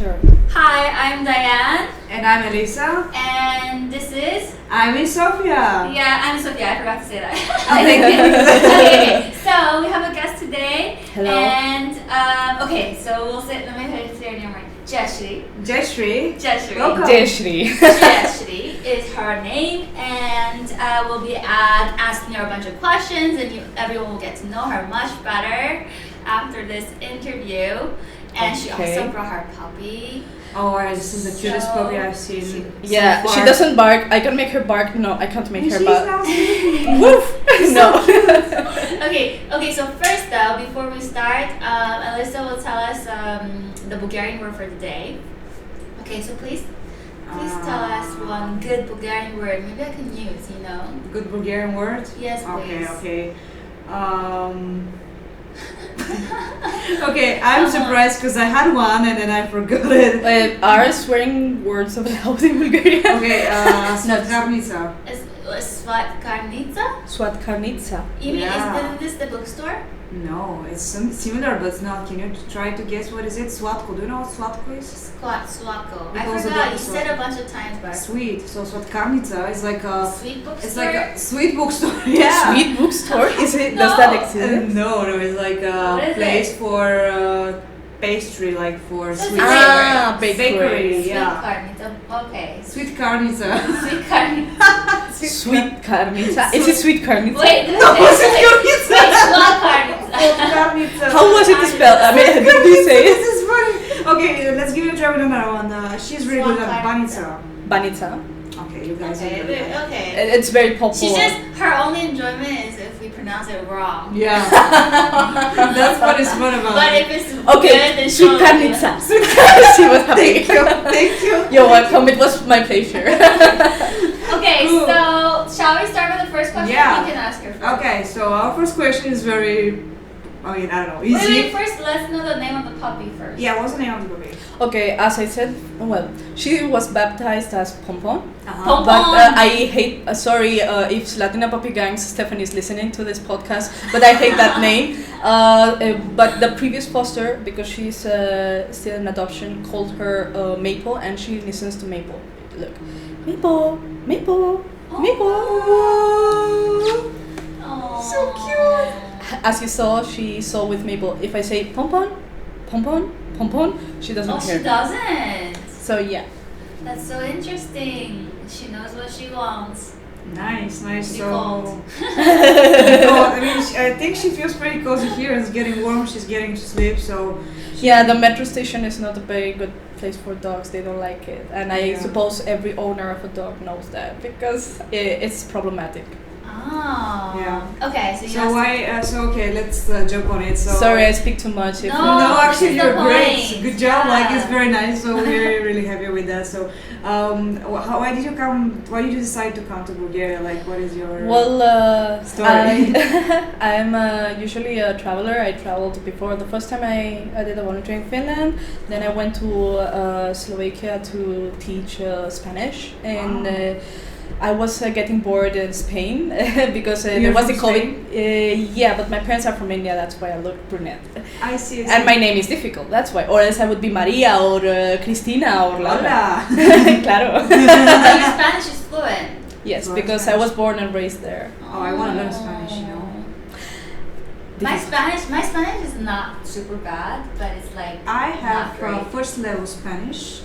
Jaishrre. Hi, I'm Diane. And I'm Elisa. And this is... I'm Sofia. Yeah, I'm Sofia. I forgot to say that. Okay. So we have a guest today. Hello. And, okay, so we'll say, let me say her name right. Jaishrre. Jaishrre. Welcome. Jaishrre. Jaishrre is her name, and we'll be asking her a bunch of questions, and everyone will get to know her much better after this interview. And she also brought her puppy. Oh, this is the cutest puppy I've seen. Yeah, so far. she doesn't bark. I can make her bark. No, I can't make her She's bark. not sleeping. Woof! No. Okay, so first though, before we start, Elisa will tell us the Bulgarian word for the day. Okay, so please tell us one good Bulgarian word. Maybe I can use, Good Bulgarian word? Yes, please. Okay. Okay, I'm surprised because I had one and then I forgot it. Are swearing words allowed in Bulgarian? Okay, Svatkarnica. Svatkarnica? Svatkarnica. You mean, Yeah. isn't this the bookstore? No, it's similar but it's not. Can you try to guess what is it? Slatko. Do you know what Slatko is? Slatko. I Because forgot. You of said a bunch of times, but Sweet. So Svatkarnica is like a... sweet bookstore? It's like a sweet bookstore. Yeah. Sweet bookstore? Is it? No. Does that exist? No, it's like What a is place it? for pastry, like for So it's sweet. a bakery. Ah, bakery. Sweet Yeah. karnica. Okay. Sweet karnica. Sweet karnica. Sweet karnica. Is it sweet karnica? Wait, No, it's karnica. Wait, sweet karnica. Karnica. How was it spelled? I mean, did you say This it? is funny. Okay, let's give it a try with another one. She's really good at banica. Banica. Okay, you guys are good. Okay. It's very popular. She's just, her only enjoyment is if we pronounce it wrong. Yeah. That's what it's fun about. But if it's Okay, good, then sweet she'll karnica. Sweet karnica. She was happy. Thank you. You're welcome. It was my pleasure. Okay, Cool. so shall we start with the first question? Yeah. You can ask her first. Okay, so our first question is very, I don't know, easy. Wait, first let's know the name of the puppy first. Yeah, what's the name of the puppy? Okay, as I said, well, she was baptized as Pompon. Pompon. But I hate, sorry if Latina Puppy Gangs Stephanie is listening to this podcast, but I hate that name. But the previous foster, because she's still in adoption, called her Maple, and she listens to Maple. Look, Maple, Maple, Maple. Aww. So cute. As you saw, she saw with Maple. If I say Pompon, Pompon, Pompon, she doesn't hear. She doesn't. So yeah. That's so interesting. She knows what she wants. Nice. She So, called. I mean, I think she feels pretty cozy here. It's getting warm. She's getting to sleep. So, Yeah, the metro station is not a very good place for dogs. They don't like it, and I Yeah. suppose every owner of a dog knows that because it's problematic. Oh. Yeah. Okay, so you so asked- why? Okay, let's jump on it. So, Sorry, I speak too much. No. No, actually, this is you're the great. point. Good job. Yeah. Like it's very nice. So we're really happy with that. So, why did you come? Why did you decide to come to Bulgaria? Like, what is your Well, story? I'm usually a traveler. I traveled before. The first time I did a volunteer in Finland. Then I went to Slovakia to teach Spanish, and I was getting bored in Spain because there You're was the from COVID. Yeah, but my parents are from India. That's why I look brunette. I see. And my name is difficult. That's why. Or else I would be Maria or Cristina or Laura. Hola. Claro. But your Spanish is fluent. Yes, Fluent because I Spanish. was born and raised there. Oh, I want to learn Spanish. My Spanish is not super bad, but it's like I have not great. first level Spanish,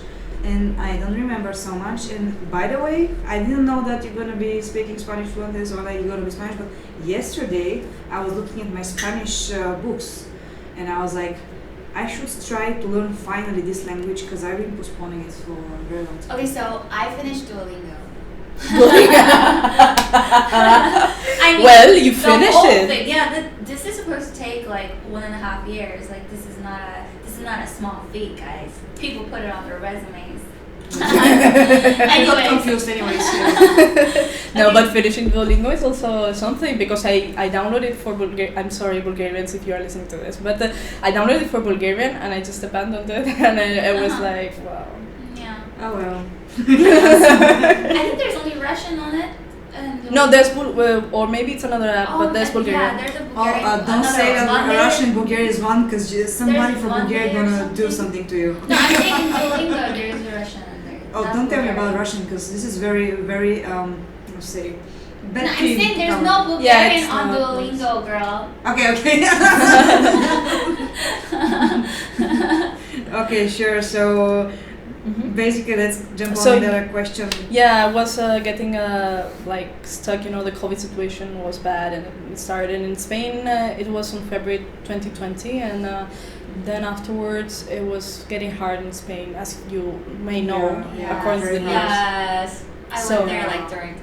and I don't remember so much. And by the way, I didn't know that you're gonna be speaking Spanish fluently, or like you're gonna be Spanish. But yesterday, I was looking at my Spanish books, and I was like, I should try to learn finally this language because I've been postponing it for a very long time. Okay, so I finished Duolingo. I mean, Well, you the finished whole it. thing- yeah, this is supposed to take like 1.5 years. Like this is not a small feat, guys. People put it on their resumes. I got Anyways. confused anyways. Yeah. No, but finishing Duolingo is also something because I downloaded for Bulgarian. I'm sorry, Bulgarians, if you are listening to this, but I downloaded it for Bulgarian and I just abandoned it, and I was like, wow. Yeah. Oh well. I think there's only Russian on it. No, there's or maybe it's another app, but there's Bulgaria. Yeah, there's a Bulgarian. Don't say that Russian Bulgaria is one, because somebody There's from one Bulgaria day or gonna do something. something to you. No, I'm saying in Duolingo there's a Russian in there. Oh, Not don't tell me Bulgarian. about Russian, because this is very, very, let's say, No, I'm saying there's no Yeah, Bulgarian it's on not. Duolingo, girl. Okay. Okay, sure. So basically, let's jump So- on another question. Yeah, I was getting like stuck. The COVID situation was bad, and it started in Spain. It was on February 2020, and then afterwards it was getting hard in Spain, as you may know, Yeah, according to the very news. Yes. I So- went there like during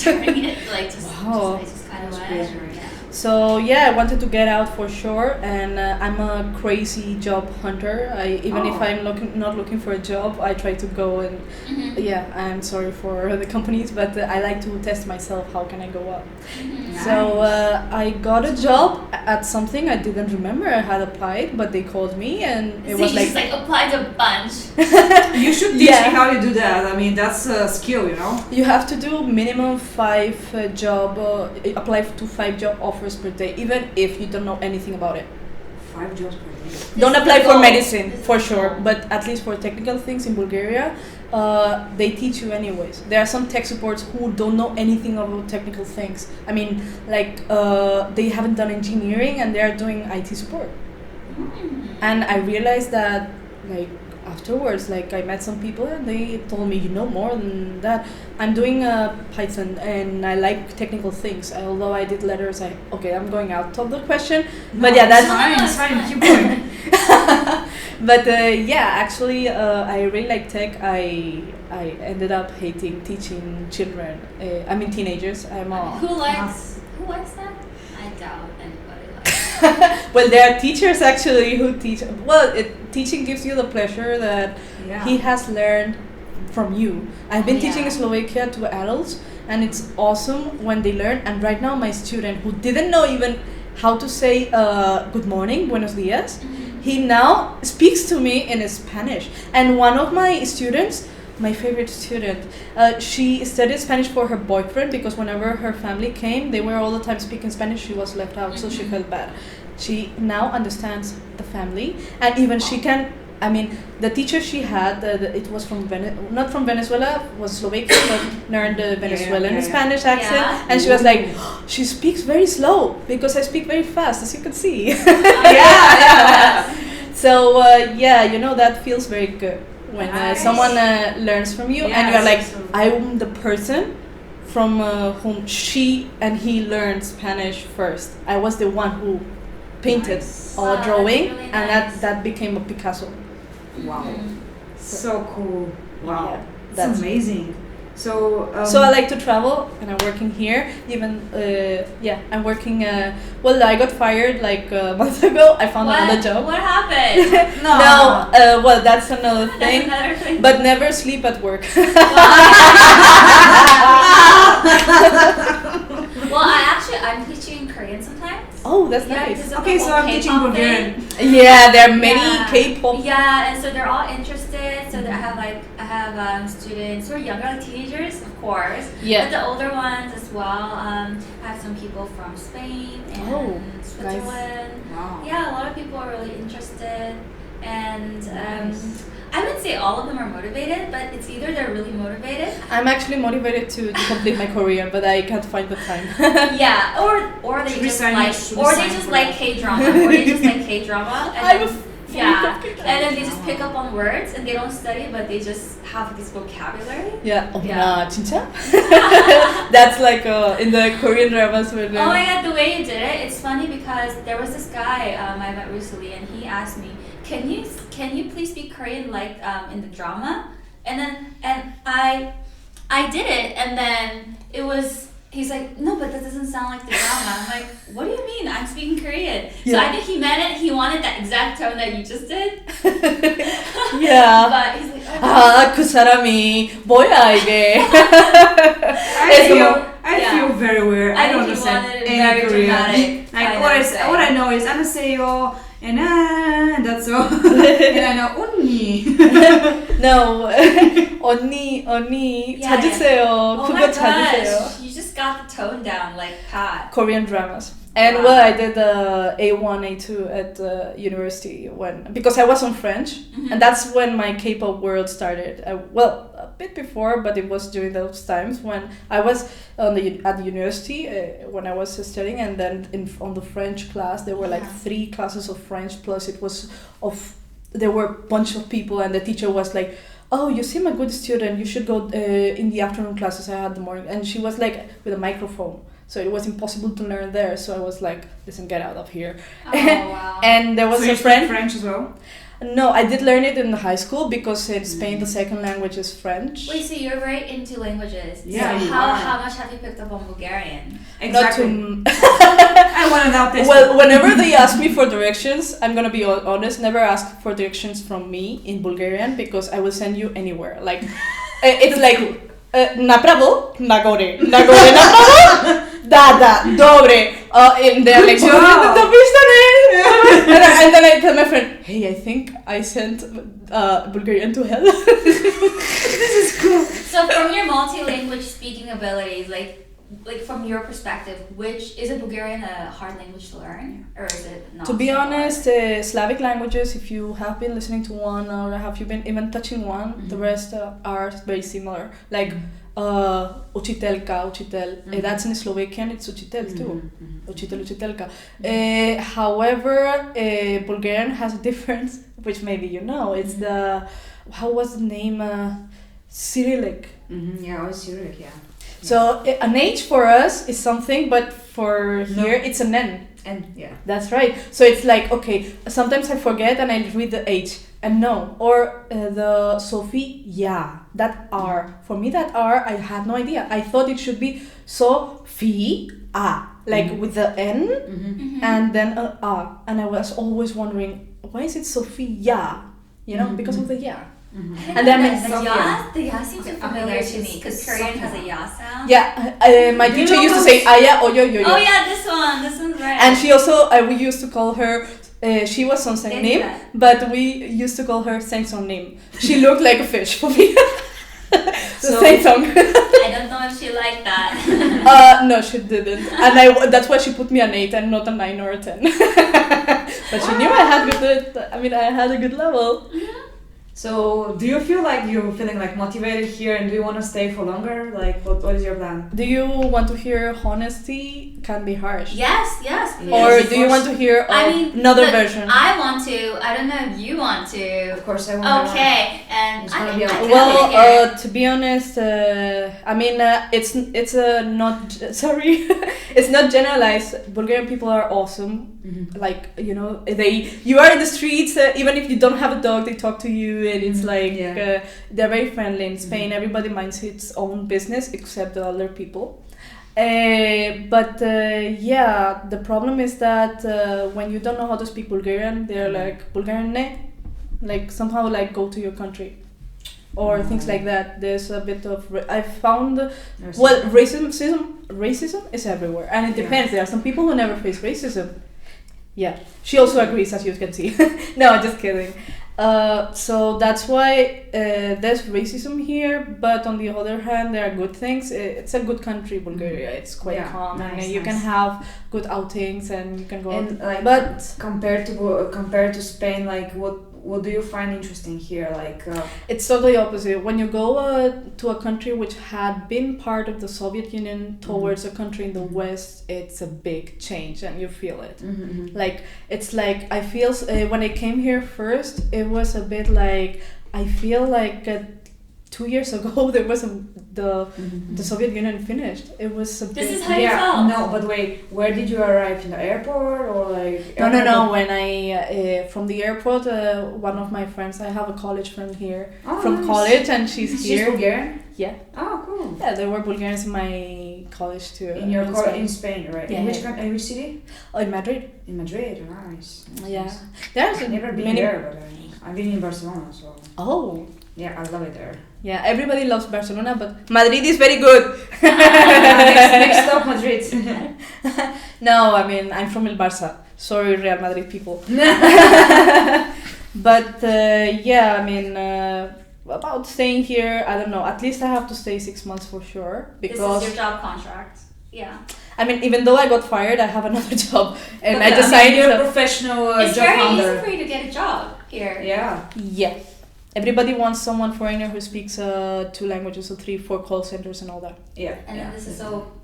during it, like just, Wow. I just kind of That's went. crazy. Yeah. So yeah, I wanted to get out for sure, and I'm a crazy job hunter. Even if Oh. I'm not looking for a job, I try to go and Mhm. yeah. I'm sorry for the companies, but I like to test myself. How can I go up? Mhm. So I got a job at something I didn't remember I had applied, but they called me and it So was you like, just like applied a bunch. You should teach Yeah. me how you do that. I mean, that's a skill, you have to do minimum 5 apply to 5 job offers per day, even if you don't know anything about it. 5 jobs per day. Don't This is apply the for goal. medicine This is for the sure, goal. but at least for technical things in Bulgaria, they teach you anyways. There are some tech supports who don't know anything about technical things. I mean, like they haven't done engineering and they are doing IT support. And I realized that, like, afterwards, like, I met some people and they told me, you know more than that. I'm doing Python and I like technical things. Although I did letters, I'm going out of the question. But yeah, that's fine. It's fine. Keep going. But actually, I really like tech. I ended up hating teaching children. Teenagers. Who likes that? I doubt anybody likes Well, there are teachers actually who teach. Well, teaching gives you the pleasure that Yeah. he has learned from you. I've been Yeah. teaching Slovakia to adults, and it's awesome when they learn. And right now, my student who didn't know even how to say good morning, buenos dias, he now speaks to me in Spanish. And one of my students, my favorite student, she studied Spanish for her boyfriend, because whenever her family came, they were all the time speaking Spanish. She was left out, so she felt bad. She now understands the family, and even she can. The teacher she had, it was from not from Venezuela, was Slovakian, but learned the Venezuelan Spanish accent, Yeah. and she was like, she speaks very slow because I speak very fast, as you can see. So that feels very good when Nice. someone learns from you, and you're like, Yes. I'm the person from whom she and he learned Spanish first. I was the one who painted Nice. or Wow, drawing, that's really and nice. that became a Picasso. Wow. Mhm. So cool. Wow. Yeah, That's that's- amazing. So. So I like to travel, and I'm working here. Even I'm working. I got fired like a month ago. I found another job. What happened? No, that's another That's thing. another thing. But never sleep at work. Well, I'm teaching Korean sometimes. Oh, that's Yeah, nice. because of Okay, the so whole I'm teaching K-pop Bulgarian. thing. Yeah, there are many Yeah. K-pop. Yeah, and so they're all interested. So I have students who are younger, like teenagers, of course. Yeah. But the older ones as well. I have some people from Spain and Oh, Switzerland. Wow. Yeah, a lot of people are really interested, and I wouldn't say all of them are motivated, but it's either they're really motivated. I'm actually motivated to complete my career, but I can't find the time. Yeah, or they Should we just sign like, you- should we or sign they just for like that? K-drama, or they just like K-drama. And I'm a then- freak yeah, of K-drama. and then they just pick up on words and they don't study, but they just have this vocabulary. Yeah. Oh, Yeah. nah, 진짜? That's like in the Korean dramas where Oh my god, the way you did it, it's funny because there was this guy I met recently, and he asked me, can you please speak Korean like in the drama? And I did it, and then he's like, no, but that doesn't sound like the drama. I'm like, what do you mean? I'm speaking Korean. So Yeah. I think he meant it. He wanted that exact tone that you just did. Yeah. But he's like, oh, 그 사람이 뭐야 이게? I Yeah. feel very weird. I I don't think he understand wanted it any very Korean. dramatic, Like kind what of is thing. what I know is 안녕하세요 and that's all. And I know unni. No. 언니 Yeah, 찾으세요. Oh 그거 my 찾으세요. gosh, you just got the tone down like Pat. Korean dramas. And Wow. well, I did A1, A2 at university because I was on French, and that's when my K-pop world started. Well, a bit before, but it was during those times when I was at the university when I was studying, and then on the French class there were like 3 classes of French, plus there were a bunch of people, and the teacher was like, "Oh, you seem a good student. You should go in the afternoon classes." I had the morning, and she was like with a microphone. So it was impossible to learn there. So I was like, listen, get out of here. Oh, wow. And there was So a you friend. speak French as well? No, I did learn it in high school because in Spain the second language is French. Wait, so you're very into languages. Yeah, So you how are. much have you picked up on Bulgarian? Exactly. Not I want to know this. Well, whenever they ask me for directions, I'm gonna be honest. Never ask for directions from me in Bulgarian because I will send you anywhere. Like, it's like napravo, nagore, napravo. Da, dobre. And they're like, job. and then I tell my friend, hey, I think I sent Bulgarian to hell. This is cool. So from your multi-language speaking abilities, like from your perspective, which is Bulgarian a hard language to learn, or is it not? To be so honest, hard? Slavic languages, if you have been listening to one or have you been even touching one, the rest are very similar. Like učiteljka, učitel, that's in Slovakian, it's učitel too. Učitel, učiteljka. However, Bulgarian has a difference, which maybe you know. It's how was the name? Cyrillic. Yeah, I was Cyrillic, yeah. So an H for us is something, but for here it's an N. And yeah. That's right. So it's like, okay, sometimes I forget and I read the H and no. Or the Sofia, that R. For me, that R, I had no idea. I thought it should be Sofia, like with the N and then a A. And I was always wondering, why is it Sofia? You know, because of the ya. And then the ya seems familiar to me because Korean has a ya sound. Yeah, my teacher used to say aya or yo yo yo. Oh yeah, this one's right. And she also, we used to call her, she was on same name, but we used to call her same song name. She looked like a fish for me. So same song. I don't know if she liked that. No, she didn't. And that's why she put me an 8 and not a 9 or a 10. But she knew I had a good level. So, do you feel like you're feeling like motivated here, and do you want to stay for longer? Like, what is your plan? Do you want to hear honesty can be harsh? Yes. Or do you want to hear another version? I want to. I don't know if you want to. Of course, I want. Okay, and It's gonna I be can Well, to be honest, it's not sorry, it's not generalized. Bulgarian people are awesome. Like, you know, you are in the streets, even if you don't have a dog, they talk to you, and it's like they're very friendly. In Spain, everybody minds its own business except the other people. But the problem is that when you don't know how to speak Bulgarian, they're like, Bulgarian ne? Like somehow like go to your country. Or things like that. There's a bit of I found racism is everywhere, and it depends. There are some people who never face racism. Yeah, she also agrees, as you can see. No, just kidding. So that's why there's racism here, but on the other hand, there are good things. It's a good country, Bulgaria. It's quite calm, and you can have good outings, and you can go. And like, but compared to Spain, like what do you find interesting here? Like it's totally opposite. When you go to a country which had been part of the Soviet Union towards a country in the West, it's a big change, and you feel it. Like it's like I feel when I came here first, it was a bit like I feel like 2 years ago there was the Soviet Union finished. It was a This bit, is how you felt. No, but wait, where did you arrive? In the airport or like? No. When I from the airport, one of my friends, I have a college friend here from college, and she's here. She's Bulgarian? Yeah. Oh, cool. Yeah, there were Bulgarians in my college too. In your in Spain, right? Yeah. In which city? Oh, in Madrid. In Madrid, nice. Yeah. There's I've never been there, but I've been in Barcelona, so. Oh. Yeah, I love it there. Yeah, everybody loves Barcelona, but Madrid is very good. Next stop, Madrid. No, I mean, I'm from El Barça. Sorry, Real Madrid people. But yeah, I mean, about staying here, I don't know. At least I have to stay 6 months for sure because This is your job contract. Yeah. I mean, even though I got fired, I have another job, and But I decided you're a to. professional It's job very hunter. easy for you to get a job here. Yeah. Yeah, everybody wants someone foreigner who speaks 2 languages, so 3, 4 call centers and all that. Yeah. And yeah. then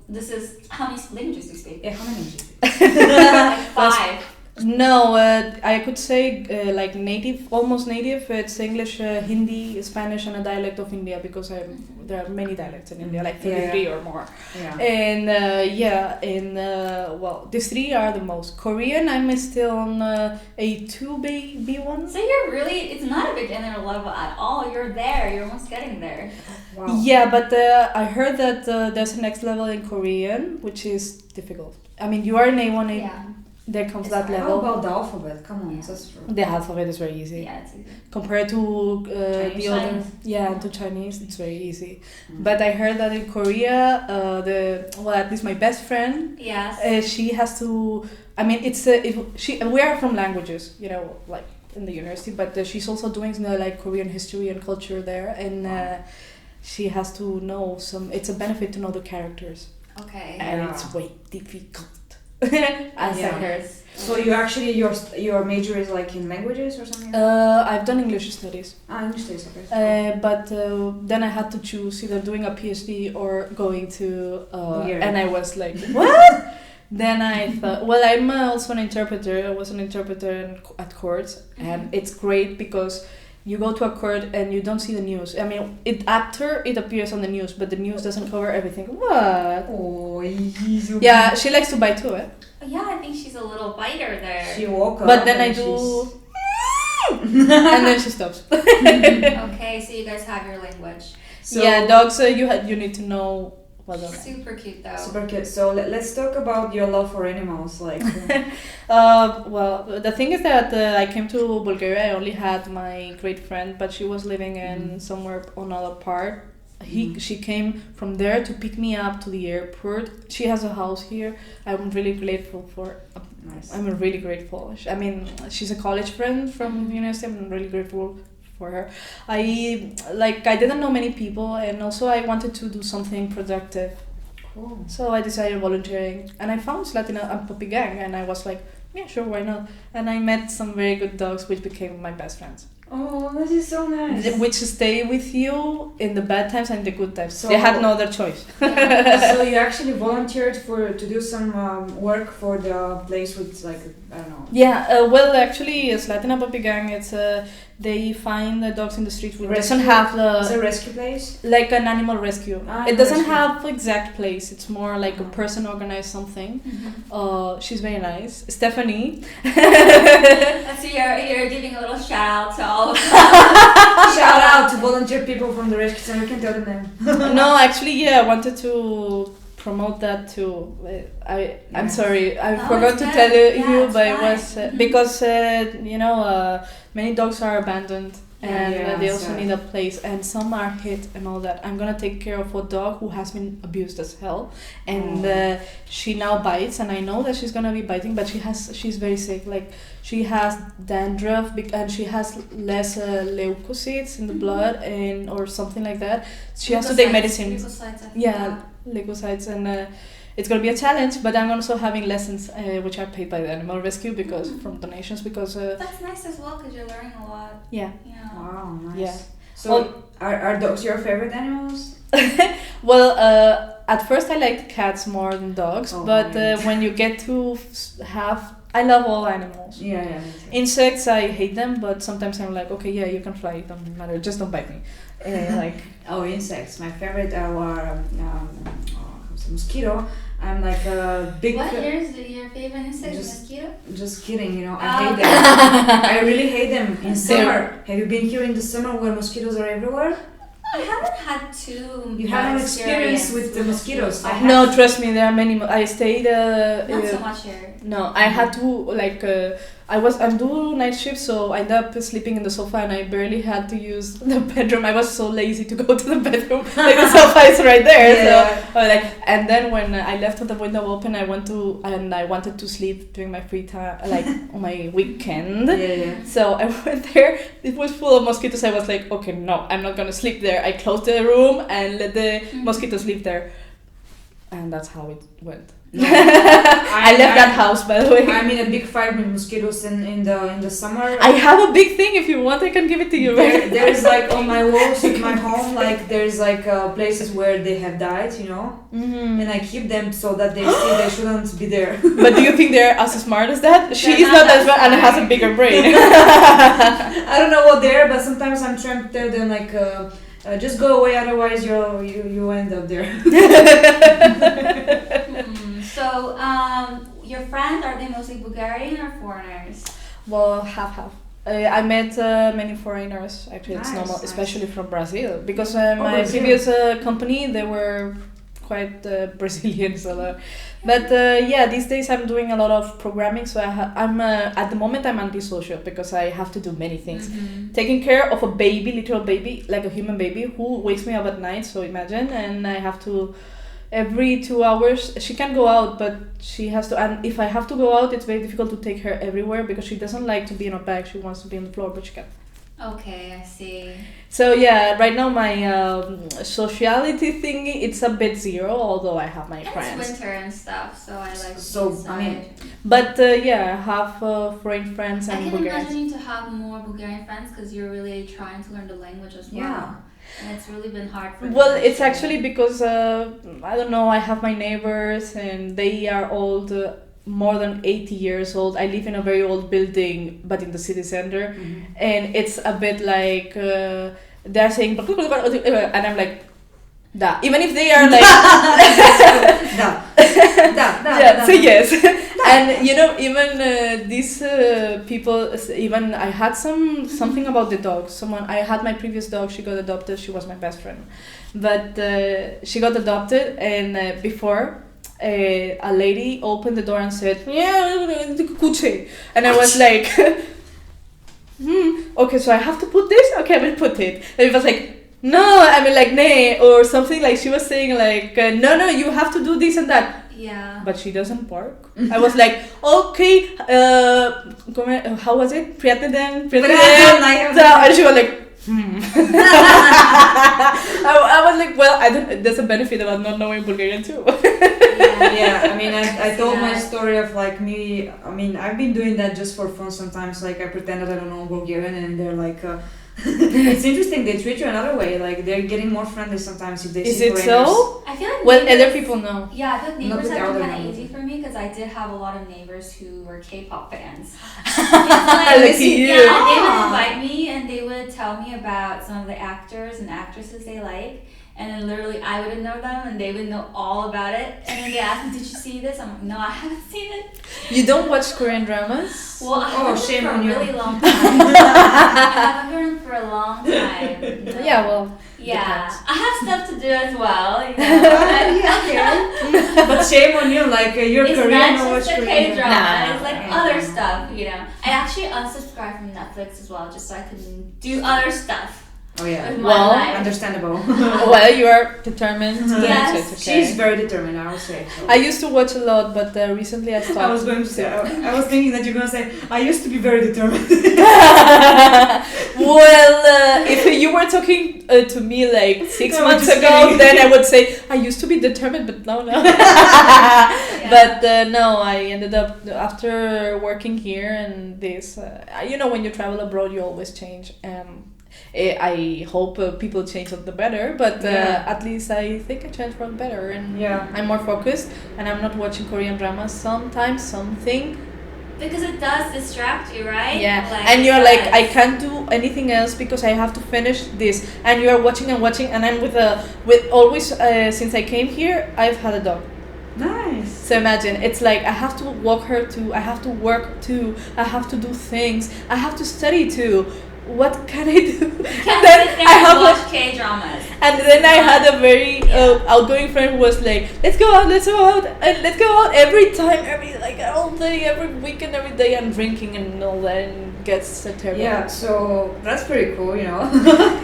this is how many languages do you speak? Yeah, how many? Like 5. No, I could say like native, almost native. It's English, Hindi, Spanish, and a dialect of India because there are many dialects in India, like 33 or more. Yeah. And well, these 3 are the most. Korean, I'm still on A2 B1. So you're really, it's not a beginner level at all. You're there. You're almost getting there. Wow. Yeah, but I heard that there's a next level in Korean, which is difficult. I mean, you are in A1, Yeah. there comes It's that hard. How level. about the alphabet? Come on, that's true. The alphabet is very easy. Yeah, it's easy. Compared to the Chinese. other, to Chinese, it's very easy. But I heard that in Korea, at least my best friend, Yes. she has to. I mean, we are from languages, like in the university, but she's also doing like Korean history and culture there, and she has to know some. It's a benefit to know the characters, Okay. and Yeah. it's way difficult. As I heard. So you actually your major is like in languages or something? I've done English studies. English studies, okay. But then I had to choose either doing a PhD or going to Bulgaria. and I was like, what? Then I thought, well, I'm also an interpreter. I was an interpreter at courts, and it's great because you go to a court and you don't see the news. I mean, after it appears on the news, but the news doesn't cover everything. What? Oh, Yeah, she likes to bite too, eh? Yeah, I think she's a little biter there. She woke up. But then I and do, and then she stops. Okay, so you guys have your language. So Yeah, dogs. You need to know what they're. Super cute though. Super cute. So let's talk about your love for animals. Like, Well, the thing is that I came to Bulgaria. I only had my great friend, but she was living in somewhere on another part. She came from there to pick me up to the airport. She has a house here. I'm really grateful for. nice. I'm really grateful. I mean, she's a college friend from university. I'm really grateful for her. I didn't know many people, and also I wanted to do something productive. Cool. So I decided volunteering, and I found Slatina Puppy Gang, and I was like, yeah, sure, why not? And I met some very good dogs, which became my best friends. Oh, that is so nice. Which stay with you in the bad times and the good times. So- They had no other choice. So you actually volunteered to do some work for the place with like I don't know. Yeah, well, actually, Slatina Puppy Gang, it's they find the dogs in the street. Which doesn't Rescue? have It's a the rescue place. like an animal rescue. Ah, It doesn't rescue. have exact place. It's more like a person organized something. She's very nice, Stephanie. So you're giving a little shout out to all of them. Shout out to volunteer people from the rescue center. We can tell them name. No, actually, yeah, I wanted to promote that too. I'm Yes. sorry, I No, forgot it's to good. tell Yeah, you, it's but it fine. was Mhm. because many dogs are abandoned. And Yeah, they also sad. need a place, and some are hit and all that. I'm gonna take care of a dog who has been abused as hell, and she now bites, and I know that she's gonna be biting, but she's very sick. Like she has dandruff, and she has less leukocytes in the blood, and or something like that. She has to take medicine. Leukocytes, I think. Yeah, leukocytes, and it's gonna be a challenge. But I'm also having lessons, which are paid by the animal rescue because from donations because That's nice as well because you're learning a lot. yeah. Wow, nice. Yeah. So are dogs your favorite animals? Well, at first I liked cats more than dogs, Oh, but right. when you get to I love all animals. Yeah, yeah. Insects, I hate them, but sometimes I'm like, okay, yeah, you can fly, it doesn't matter, just don't bite me. Like, Oh, insects. My favorite are mosquito. I'm like a big. What is your favorite insect? Just- Mosquito? Just kidding, you know. I Oh. hate them. I really hate them in summer. Have you been here in the summer where mosquitoes are everywhere? I haven't had too. You bad haven't experienced with the mosquitoes. I have. no, trust me, there are many. I stayed. Not so much here. No, I had to like. I'm doing night shift, so I ended up sleeping in the sofa, and I barely had to use the bedroom. I was so lazy to go to the bedroom. Like the sofa is right there. So and then when I left the window open, I wanted to sleep during my free time, like on my weekend. So I went there. It was full of mosquitoes. I was like, okay, no, I'm not gonna sleep there. I closed the room and let the mosquitoes live there, and that's how it went. I left that house, by the way. I'm in a big fight with mosquitoes in the summer. I have a big thing. If you want, I can give it to you. There's like on my walls in my home, like there's like places where they have died, and I keep them so that they see they shouldn't be there. But do you think they're as smart as that? She is not as smart and has a bigger brain. I don't know what they're, but sometimes I'm trying to tell them like. Just go away, otherwise you end up there. So, your friends, are they mostly Bulgarian or foreigners? Well, half. I met many foreigners. Actually, it's normal, especially from Brazil, because my previous company, they were quite Brazilian. But these days I'm doing a lot of programming, so I'm at the moment I'm antisocial because I have to do many things. Taking care of a baby, literal baby, like a human baby who wakes me up at night, so imagine, and I have to every 2 hours she can go out, but she has to, and if I have to go out, it's very difficult to take her everywhere because she doesn't like to be in a bag. She wants to be on the floor, but she can't. Okay, I see. So right now my sociality thingy, it's a bit zero, although I have my friends. It's winter and stuff, so I like to So, be inside. I mean, but I have foreign friends and I can Bulgarians. imagine you to have more Bulgarian friends because you're really trying to learn the language as well. Yeah. And it's really been hard for Well, me. it's actually because I don't know, I have my neighbors and they are old, more than 80 years old. I live in a very old building, but in the city center, and it's a bit like they're saying, and I'm like, da. Even if they are like, say yes. And even these people, even I had something about the dog. I had my previous dog. She got adopted. She was my best friend, but she got adopted, and before. A lady opened the door and said, "Kuche," and I was like, okay, so I have to put this? Okay, I will put it. And it was like, no, I mean like, nay, or something like she was saying like, no, you have to do this and that. Yeah. But she doesn't bark. I was like, okay, how was it? Priятный день. And she was like, I was like, well, there's a benefit about not knowing Bulgarian too. I mean, I told my story of like me. I mean, I've been doing that just for fun sometimes. Like I pretend that I don't know Bulgarian, and they're like, it's interesting. They treat you another way. Like they're getting more friendly sometimes if they see foreigners. Is it so? I feel like well, other people know. Yeah, I feel like neighbors Not have been with kind of elderly. easy for me because I did have a lot of neighbors who were K-pop fans. Look at you. Yeah, and they would invite me and they would tell me about some of the actors and actresses they like. And then literally I wouldn't know them and they would know all about it. And then they asked me, did you see this? I'm like, no, I haven't seen it. You don't watch Korean dramas? Well, I haven't shame for on a you. really long time. I haven't heard them for a long time. No. Yeah, well. Yeah, depends. I have stuff to do as well. But shame on you, like your It's Korean not or just watch the Korean. K-drama, it's like other stuff, I actually unsubscribed from Netflix as well, just so I could do other stuff. Oh yeah. with my Well, life. Understandable. Well, you are determined. Yes. So it's okay. She's very determined, I would say. So. I used to watch a lot, but recently I stopped. I was going to say, I was thinking that you're going to say, I used to be very determined. Well, if you were talking to me like 6 No, months just ago, kidding. then I would say I used to be determined, but now no. But no, I ended up after working here and this. When you travel abroad, you always change. I hope people change for the better, but at least I think I changed for the better, and I'm more focused, and I'm not watching Korean dramas sometimes, something. Because it does distract you, right? Yeah, Like, and it you're like, does. I can't do anything else because I have to finish this, and you're watching, and I'm with always since I came here, I've had a dog. Nice. So imagine, it's like I have to walk her too, I have to work too, I have to do things, I have to study too. what can I do? Can't Then sit there I and have watch K-dramas. and then I had a very outgoing friend who was like, let's go out, and let's go out every time, like all day, every weekend, every day, and drinking and all that, and gets terrible. Yeah, so that's pretty cool, you know.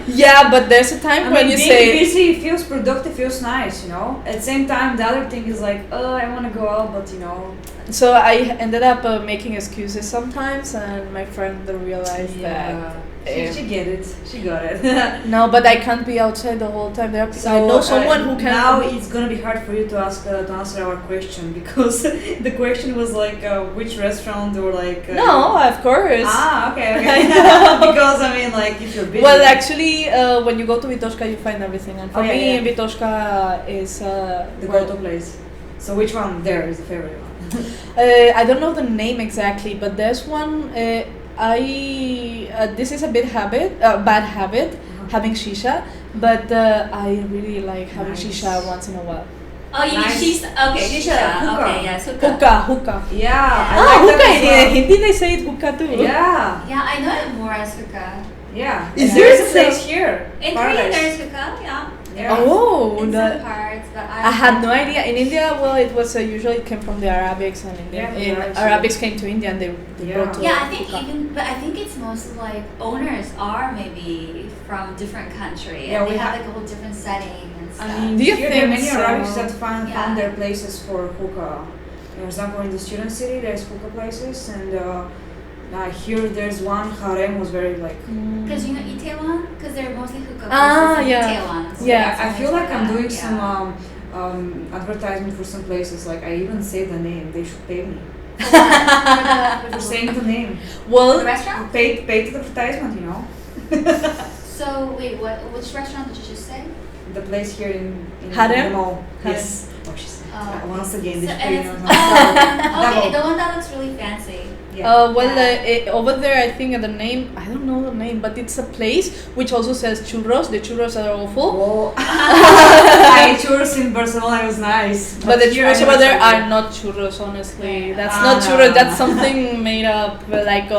Yeah, but there's a time when you being say busy feels productive, feels nice, you know. At the same time, the other thing is like, I want to go out, but you know. So I ended up making excuses sometimes, and my friend realized that. She get it. She got it. No, but I can't be outside the whole time. So I know someone who can. Now it's gonna be hard for you to answer our question because the question was like which restaurant or like. No, of course. Okay. Because I mean, like if you're busy. Well, actually, when you go to Vitoshka, you find everything, and for me, Vitoshka is the go-to place. So which one there is the favorite one? I don't know the name exactly, but there's one. This is a bad habit, having shisha, but I really like having shisha once in a while. Oh, you mean shisha? Okay, shisha. Okay, yes, Hookah. Yeah. I like hookah. In Hindi they say it hookah too. Yeah. Yeah, I know it more as hookah. Yeah. There's a place here. In Korea, there's hookah. Yeah. Oh, in some parts, but I had no idea. In India, well, it was usually it came from the Arabics, and Arabics came to India and they brought to. Yeah, I think I think it's mostly like owners are maybe from different country and they have like a whole different setting and stuff. I mean, do you there think are many Arabics that found Yeah. their places for hookah. For example, in the student city, there's hookah places, and here there's one. Harem was very like. Because you know Itaewon, because they're mostly hookah places in Itaewon. So Yeah, I feel like I'm doing some advertisement for some places. Like I even say the name. They should pay me for saying the name. Well, the restaurant. Paid the advertisement, you know. So wait, which restaurant did you just say? The place here in Harem? the mall. Harem. Yes. Once again, this okay, the one that looks really fancy. Yeah. Over there, I think the name, I don't know the name, but it's a place which also sells churros. The churros are awful. Oh. I ate churros in Barcelona, it was nice. But the churros over there are not churros, honestly. That's not churros, that's something made up, like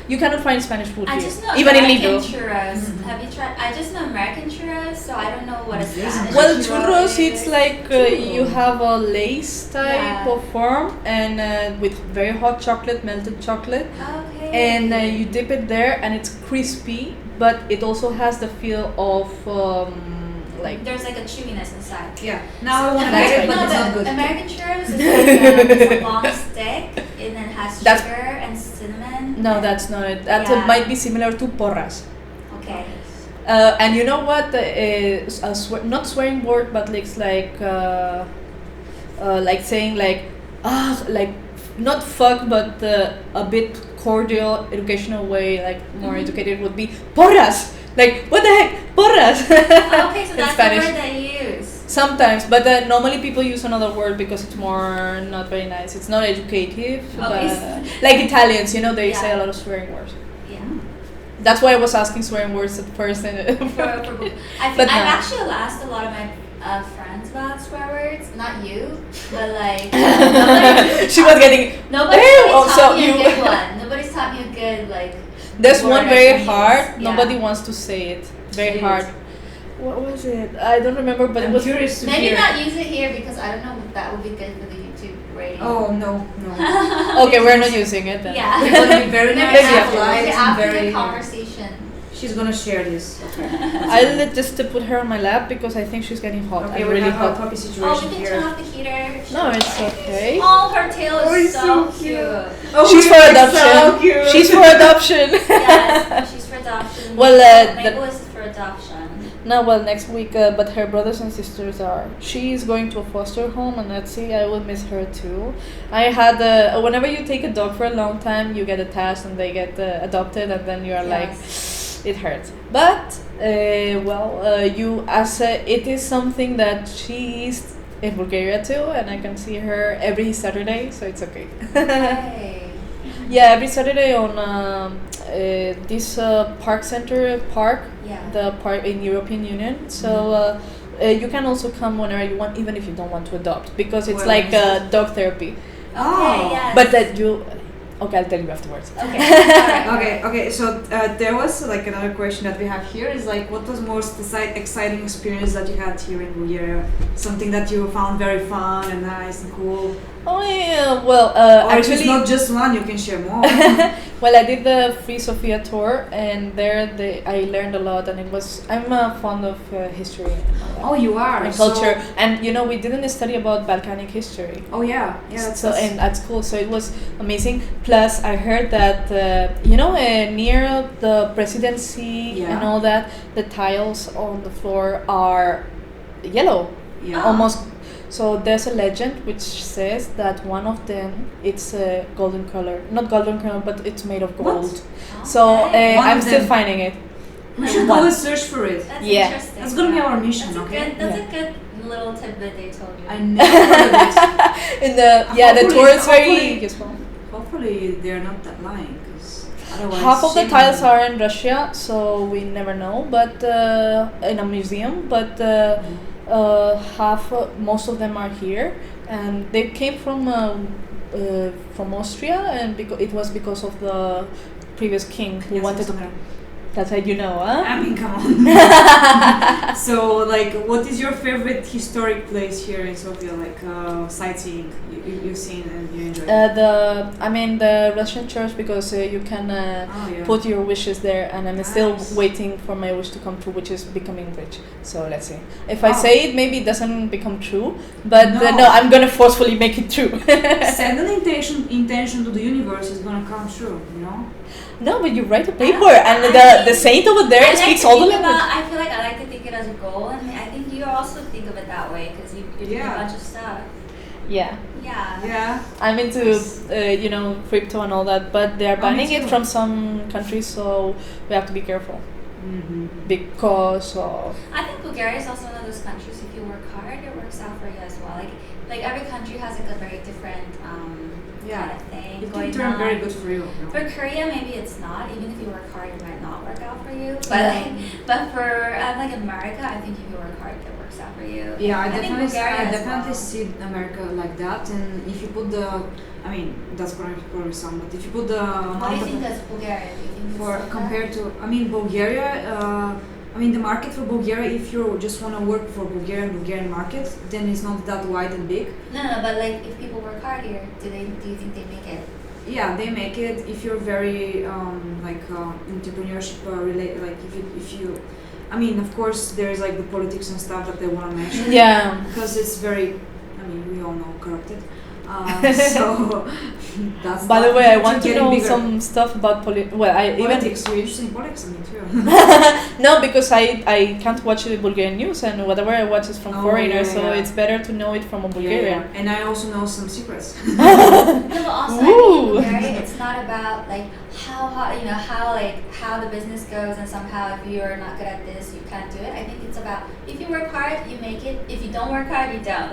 you cannot find Spanish food I here, just know even in American Lido. churros. Have you tried? I just know American churros, so I don't know what is Spanish. Well, churros, it's like you have a lace type of form and with very hot chocolate, melted chocolate. Okay. And you dip it there and it's crispy, but it also has the feel of like... There's like a chewiness inside. Yeah. Now I want to That's get it, right. but it's not good. American churros is like it's a long stick and then has sugar and cinnamon. No, that's not it. That might be similar to porras. Okay. And you know what? Not swearing word, but it's like saying like not fuck, but a bit cordial, educational way, like more educated would be porras. Like what the heck, porras? Okay, so that's Spanish. the word that you use. Sometimes, but normally people use another word because it's more not very nice. It's not educative, but like Italians, you know, they say a lot of swearing words. Yeah. That's why I was asking swearing words at first. I've actually asked a lot of my friends about swear words. Not you, but like she was getting. Nobody's taught me a good one. Nobody's taught me a good like. There's one very hard. Yeah. Nobody wants to say it. Very hard. What was it? I don't remember, but it was curious to maybe hear. not use it here because I don't know if that would be good for the YouTube rating. Oh no. Okay, we're not using it then. Yeah. It would be very nice. After the conversation. She's gonna share this. Okay. I'll just put her on my lap because I think she's getting hot. Okay, I'm we really have hot. a puppy Oh, situation we can here. turn off the heater. No, it's okay. Oh, her tail is so cute. Oh, she's for adoption. So cute. She's for adoption. Yes, she's for adoption. Well, Maple is for adoption. No, well, next week, but her brothers and sisters are. She's going to a foster home, and let's see, I will miss her too. I had, whenever you take a dog for a long time, you get attached and they get adopted, and then you are like, it hurts. But, it is something that she's in Bulgaria too, and I can see her every Saturday, so it's okay. Hey. Yeah, every Saturday on this park center park, the park in European Union. So you can also come whenever you want, even if you don't want to adopt, because it's like dog therapy. Okay, yes. But that Okay, I'll tell you afterwards. Okay. Alright. Okay. So there was like another question that we have here is like, what was most exciting experience that you had here in Bulgaria? Something that you found very fun and nice and cool. Oh yeah, well, Or if it's actually, not just one, you can share more. well, I did the free Sofia tour, and there I learned a lot, and I'm fond of history and all that. Oh, you are. And So- culture, and we didn't study about Balkanic history. Oh yeah. That's And at school, so it was amazing. Plus, I heard that near the presidency Yeah. and all that, the tiles on the floor are yellow, yeah. almost. So there's a legend which says that one of them it's a golden color, not golden color, but it's made of gold. So Okay. One I'm of still them. finding it. We should One. always search for it. That's Yeah. interesting. That's gonna be our mission, That's okay? That's a good little tidbit they told you. I never heard of it. In the the tour is very hopefully- useful. Hopefully they're not that lying, because otherwise. Half of the shame tiles on them. are in Russia, so we never know. But in a museum, but most of them are here, and they came from Austria, and it was because of the previous king who Yes, wanted to. yes, That's how you know, huh? I mean, come on. So, like, what is your favorite historic place here in Sofia? Like, sightseeing you've seen and you enjoy? The Russian church, because you can Oh, yeah. put your wishes there, and I'm still Nice. waiting for my wish to come true, which is becoming rich. So let's see. If I Oh. say it, maybe it doesn't become true, but No. I'm gonna forcefully make it true. Send an intention to the universe is gonna come true, you know? No, but you write a paper, and the saint over there I like speaks to all the think language. I feel like I like to think it as a goal, and I think you also think of it that way because you do Yeah. a bunch of stuff. Yeah. Yeah. Yeah. I'm into crypto and all that, but they are Oh, me banning it too. from some countries, so we have to be careful Mm-hmm. because of. I think Bulgaria is also one of those countries. If you work hard, it works out for you as well. Like every country has like a very different kind of thing It going can turn on. very good for you. You know? For Korea, maybe it's not. Even if you work hard, it might not work out for you. Yeah. But for like America, I think if you work hard, it works out for you. Yeah, I think definitely, Bulgaria I as definitely well. see America like that. And if you put that's going to probably sound, but if you put the What do you think that's Bulgaria? Do you think for it's like compared to, Bulgaria. The market for Bulgaria, if you just want to work for Bulgarian market, then it's not that wide and big. that? No, but like if people work hard here, do you think they make it? Yeah, they make it if you're very entrepreneurship related. Like if you, of course, there's like the politics and stuff that they want to mention. Yeah. Because it's very, we all know, corrupted. So that's. By the way, I it's want to getting know bigger. some stuff about Politics. You're interested in politics, me too. No, because I can't watch the Bulgarian news, and whatever I watch is from Oh, foreigners, yeah, so yeah. it's better to know it from a Bulgarian. And I also know some secrets. No, but also I think Ooh. in Bulgaria, it's not about like how the business goes, and somehow if you're not good at this, you can't do it. I think it's about if you work hard, you make it. If you don't work hard, you don't.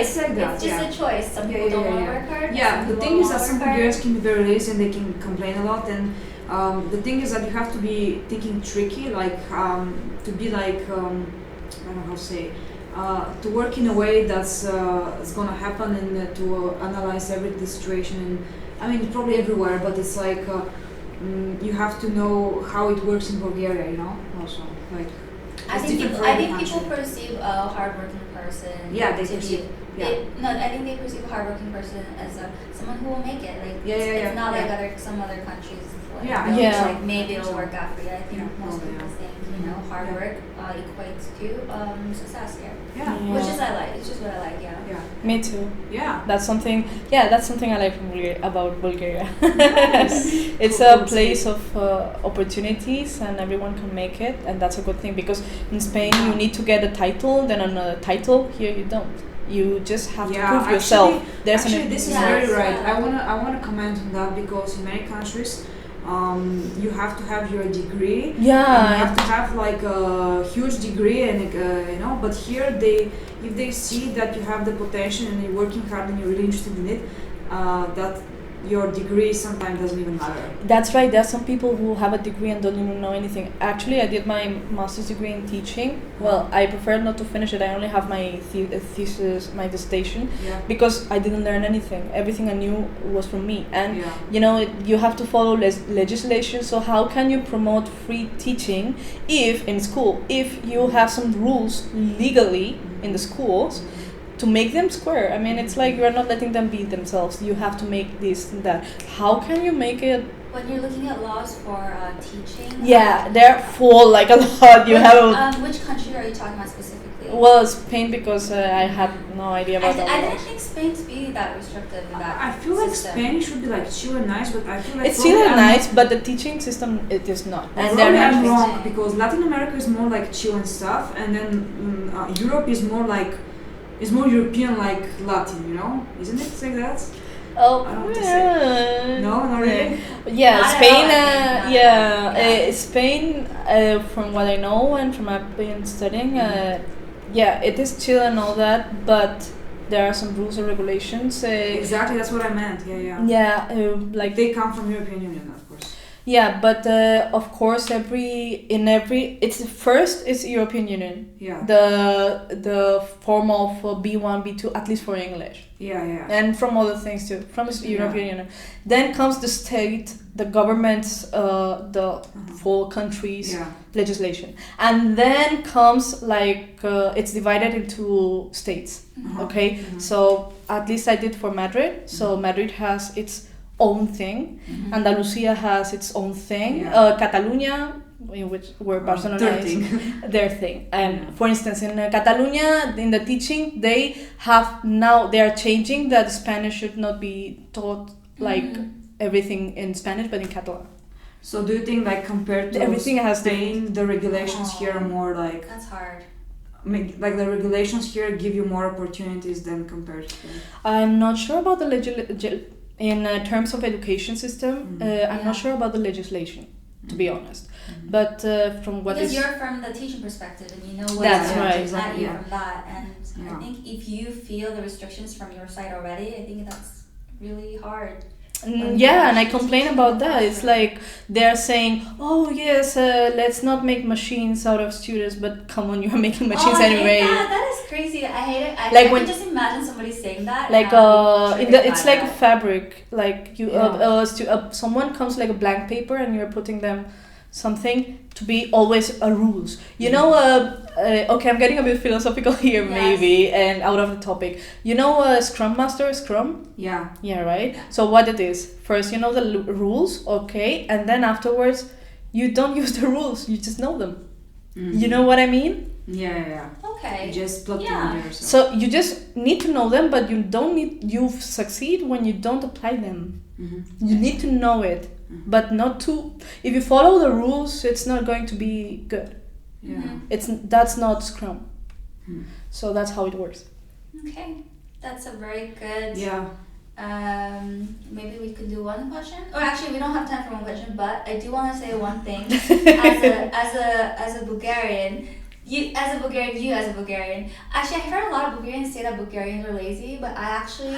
It's like that. It's just a choice. Some people don't want to work hard. Yeah, some the people thing is wanna that some work hard. Bulgarians can be very lazy and they can complain a lot. And the thing is that you have to be thinking tricky, to be I don't know how to say, to work in a way that's it's gonna happen and to analyze every situation. And it's probably everywhere, but it's like you have to know how it works in Bulgaria, also like. I it's think different for I every think people country. perceive a hardworking person. Yeah, they to perceive. Be, I think they perceive a hardworking person as someone who will make it. It's not like some other countries. Yeah. Like maybe it'll work out for you. I think most probably, people think hard work equates to success here. Yeah. Yeah. Which is I like. It's just what I like. Yeah. Yeah. Me too. Yeah. That's something I like about Bulgaria. Nice. It's Cool, a cool. place of opportunities, and everyone can make it, and that's a good thing, because in Spain you need to get a title, then another title. Here you don't. You just have to prove yourself. There's This is Yeah, very it's right. fun. I wanna comment on that, because in many countries, you have to have your degree. And you Yeah. have to have like a huge degree, and But here, if they see that you have the potential and you're working hard and you're really interested in it, that your degree sometimes doesn't even matter. That's right. There are some people who have a degree and don't even know anything. Actually, I did my master's degree in teaching. Well, I prefer not to finish it. I only have my thesis, my dissertation, because I didn't learn anything. Everything I knew was from me. And you have to follow legislation. So how can you promote free teaching if you have some rules legally in the schools to make them square? I mean, it's like you are not letting them be themselves. You have to make this and that. How can you make it? When you're looking at laws for teaching? Yeah, they're full like a lot. Which country are you talking about specifically? Well, Spain, because I had no idea about that. I didn't think Spain to be that restrictive in that I feel like system. Spain should be like chill and nice, but I feel like it's chill and nice, but the teaching system, it is not. And they're not I'm wrong, because Latin America is more like chill and stuff, and then Europe is more like. It's more European like Latin, Isn't it like that? Oh, I don't know what to say. No, not really? Yeah, Not Spain, Spain, from what I know and from I've been studying, it is chill and all that, but there are some rules and regulations. Exactly, that's what I meant, yeah. Yeah, like they come from European Union, of course. Yeah, but of course, it's European Union. Yeah. The form of B1, B2, at least for English. Yeah. And from other things too, from European Union. Then comes the state, the government's, the full country's legislation, and then comes it's divided into states. Okay, so at least I did for Madrid. So Madrid has its own thing. Andalusia has its own thing. Catalonia, where Barcelona is their thing. And for instance, in Catalonia, in the teaching, they are changing that Spanish should not be taught everything in Spanish, but in Catalan. So do you think compared to everything Spain, the regulations here are more That's hard. Like the regulations here give you more opportunities than compared to Spain? I'm not sure about the in terms of education system, I'm not sure about the legislation, to be honest. But from what because you're from the teaching perspective and you know what that's right. Exactly. From that, and I think if you feel the restrictions from your side already, I think that's really hard. And I complain about that. It's like they're saying, "Oh yes, let's not make machines out of students." But come on, you're making machines anyway. That is crazy. I hate it. I can just imagine somebody saying that. It's like fabric. Like someone comes like a blank paper, and you're putting them something to be always a rules. Okay, I'm getting a bit philosophical here, maybe, and out of the topic. Scrum Master, Scrum? Yeah. Yeah, right? So what it is, first the rules, okay, and then afterwards, you don't use the rules, you just know them. You know what I mean? Yeah. Okay. You just plug them in there. So you just need to know them, but you succeed when you don't apply them. You need to know it, but not to. If you follow the rules, it's not going to be good. Yeah. That's not Scrum. So that's how it works. Okay, that's a very good. Yeah. Maybe we could do one question, or actually we don't have time for one question. But I do want to say one thing. as a Bulgarian. You as a Bulgarian, actually I heard a lot of Bulgarians say that Bulgarians are lazy, but I actually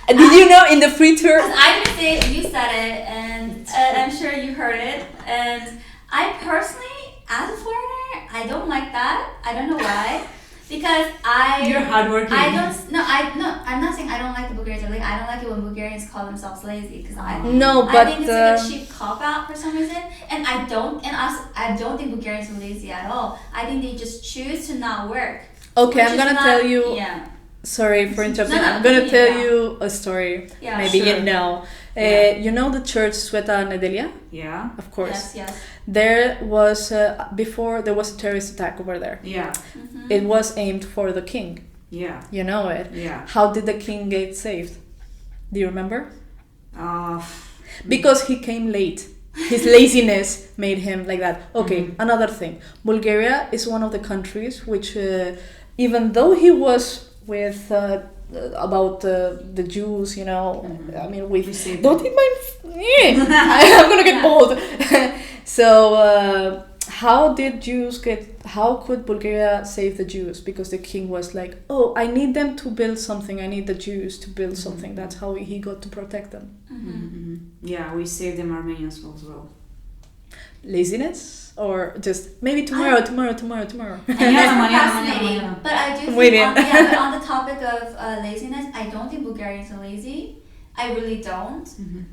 did you know in the free tour? I didn't say it, you said it, and I'm sure you heard it, and I personally, as a foreigner, I don't like that. I don't know why. Because you're hardworking. I'm not saying I don't like the Bulgarians. I don't like it when Bulgarians call themselves lazy because I think it's like a cheap cop out for some reason. And I don't think Bulgarians are lazy at all. I think they just choose to not work. Okay, I'm gonna tell you. Yeah. Sorry for interrupting. I'm gonna tell you a story. Yeah, maybe sure. you know. You know the church Sveta Nedelia? Yeah. Of course. Yes. There was before there was a terrorist attack over there. Yeah. It was aimed for the king. Yeah. You know it. Yeah. How did the king get saved? Do you remember? Because he came late. His laziness made him like that. Okay, another thing. Bulgaria is one of the countries which, even though he was with about the Jews, I mean, don't eat my. I'm gonna get bold. So how could Bulgaria save the Jews? Because the king was like, oh, I need them to build something. I need the Jews to build something. That's how he got to protect them. Yeah, we saved them Armenians as well. Laziness? Or just maybe tomorrow. That's fascinating. But I do think but on the topic of laziness, I don't think Bulgarians are lazy. I really don't,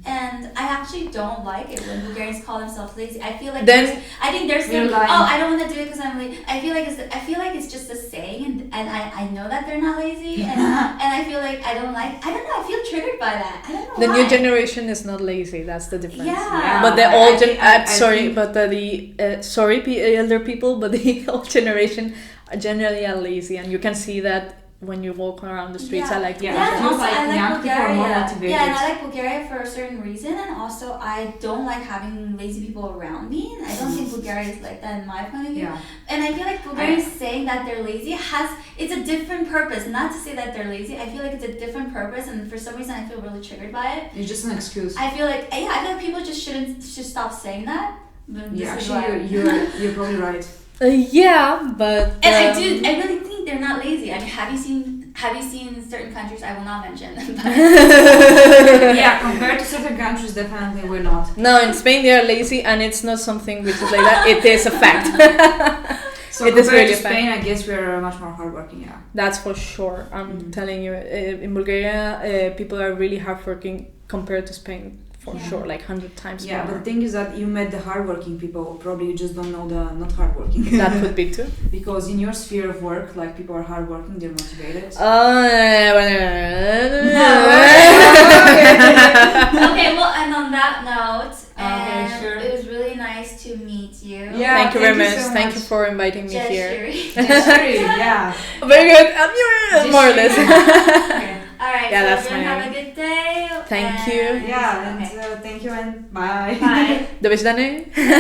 and I actually don't like it when Bulgarians call themselves lazy. I feel like I think there's some, I don't want to do it because I'm lazy. I feel like it's just a saying, and I know that they're not lazy, and I feel like I don't know. I feel triggered by that. I don't know. The new generation is not lazy. That's the difference. Yeah. But the old elder people, but the old generation generally are lazy, and you can see that. When you walk around the streets, I like and also I like Bulgaria. Yeah, and I like Bulgaria for a certain reason, and also I don't like having lazy people around me. And I don't think Bulgaria is like that in my point of view. Yeah. And I feel like Bulgarians saying that they're lazy it's a different purpose. Not to say that they're lazy. I feel like it's a different purpose, and for some reason I feel really triggered by it. It's just an excuse. I feel like people just should stop saying that. Actually, you're probably right. But and I really think they're not lazy. I mean, have you seen certain countries? I will not mention them. Yeah, compared to certain countries, definitely we're not. No, in Spain they are lazy, and it's not something which is like that. It is a fact. So compared to Spain, I guess we're much more hardworking. Yeah, that's for sure. I'm telling you, in Bulgaria, people are really hardworking compared to Spain. For sure, like 100 times more. But the thing is that you met the hardworking people. Probably you just don't know the not hardworking. That could be too. Because in your sphere of work, like people are hardworking, they're motivated. Okay, well, and on that note, sure. It was really nice to meet you. Yeah, thank you very much. So thank you for inviting me here. Jaishrre, yeah. Very good. More or less. Okay. All right. Yeah, so that's everyone have a good day. Thank you. Yeah, and thank you and bye. Bye. Do wish